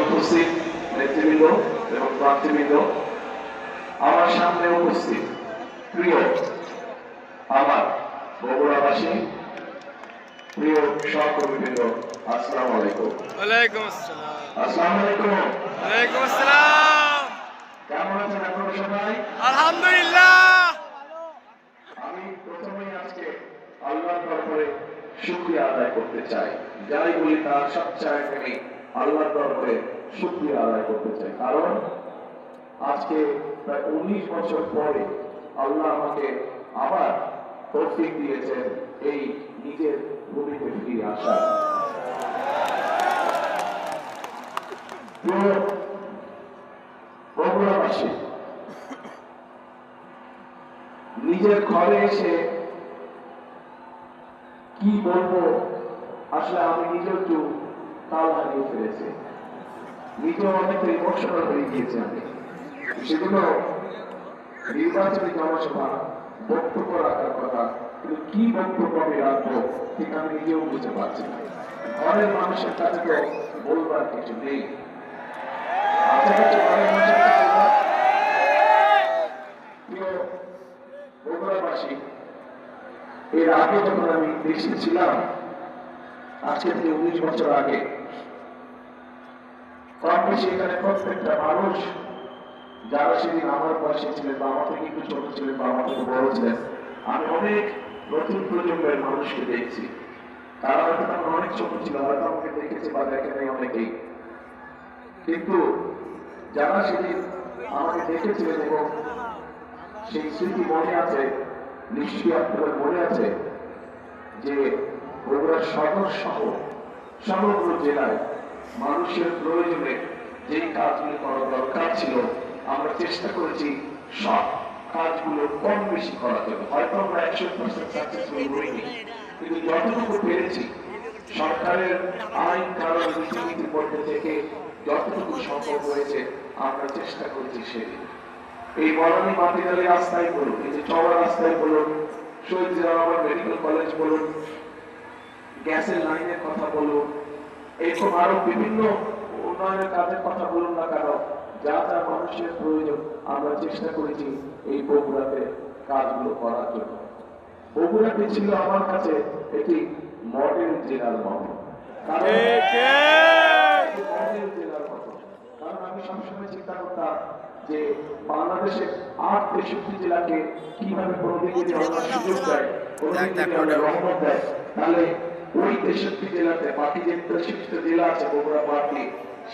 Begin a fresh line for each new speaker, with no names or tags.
উপস্থিত নেতৃবৃন্দ এবং প্রার্থীবৃন্দ, আমার সামনে উপস্থিত প্রিয় আমার বগুড়াবাসী, প্রিয় সহকর্মীবৃন্দ, আসসালামু আলাইকুম।
ওয়ালাইকুম আসসালাম।
আসসালামু আলাইকুম।
ওয়ালাইকুম আসসালাম।
কেমন আছেন আপনারা সবাই?
আলহামদুলিল্লাহ।
আমি প্রথমেই আজকে আল্লাহর দরবারে শুকরিয়া আদায় করতে চাই। যাই বলি তার সবচেয়ে আমি আল্লাহর দরবারে শুকরিয়া আদায় করতে চাই, কারণ আজকে প্রায় 19 বছর পরে আল্লাহ আমাকে আবার তৌফিক দিয়েছেন এই নিজের ভূমিতে ফিরে আসার। বগুড়াবাসী, নিজের ঘরে এসে কি বলবো, আসলে আমি নিজেও একটু তাল হারিয়ে ফেলেছি, নিজেও অনেকটা ইমোশনাল হয়ে গিয়েছে। আমি সেগুলো নির্বাচনী জনসভা বক্তব্য রাখার কথা, কিন্তু কি বক্তব্য আমি রাখবো ঠিক আমি নিজেও বুঝতে পারছি না। ঘরের মানুষের কাছে তো বলবার কিছু নেই। বগুড়াবাসী, এর আগে যখন আমি দেশে ছিলাম, আজকে থেকে 19 বছর আগে, কম বেশি এখানে প্রত্যেকটা মানুষ যারা সেদিন আমার বয়সে ছিলেন বা আমার থেকে একটু ছোট ছিলেন বা আমার থেকে বড় ছিলেন, আমি অনেক নতুন প্রজন্মের মানুষকে দেখছি। তারা হয়তো তখন অনেক ছোট ছিল, হয়তো আমাকে দেখেছে বা দেখে নেই অনেকেই, কিন্তু যারা সেদিন আমাকে দেখেছিলেন এবং সেই স্মৃতি মনে আছে, নিশ্চয়ই আপনাদের মনে আছে যে বগুড়া সদর সহ সমগ্র জেলায় মানুষের প্রয়োজনে যে কাজগুলো করা দরকার ছিল, আমরা চেষ্টা করেছি সব কাজগুলো কম বেশি করার জন্য। হয়তো আমরা 100% সাকসেসফুল হইনি, কিন্তু যতটুকু পেরেছি সরকারের আইন কানুন নীতিনীতির মধ্যে থেকে যতটুকু সম্ভব হয়েছে আমরা চেষ্টা করেছি। সেদিন এই বনানী মাটিরালি রাস্তায় বলুন, এই যে চওড়া রাস্তায় বলুন, শহীদ জিয়াউর মেডিকেল কলেজ বলুন, গ্যাসের লাইনের কথা বলুন, এরকম আরো বিভিন্ন উন্নয়নের কাজের কথা বলুন না কেন, যা যা মানুষের প্রয়োজন আমরা চেষ্টা করেছি এই বগুড়াতে কাজগুলো করার জন্য। বগুড়াতে ছিল আমার কাছে একটি মডেল জেলার মতো, কারণ আমি সবসময় চিন্তা করতাম যে বাংলাদেশের 8-63 জেলাকে কিভাবে প্রতিদিকে সুযোগ দেয়, রহমত দেয়, তাহলে ওই 63 জেলাতে বাকি যে 63 জেলা আছে বগুড়া বাদ দিয়ে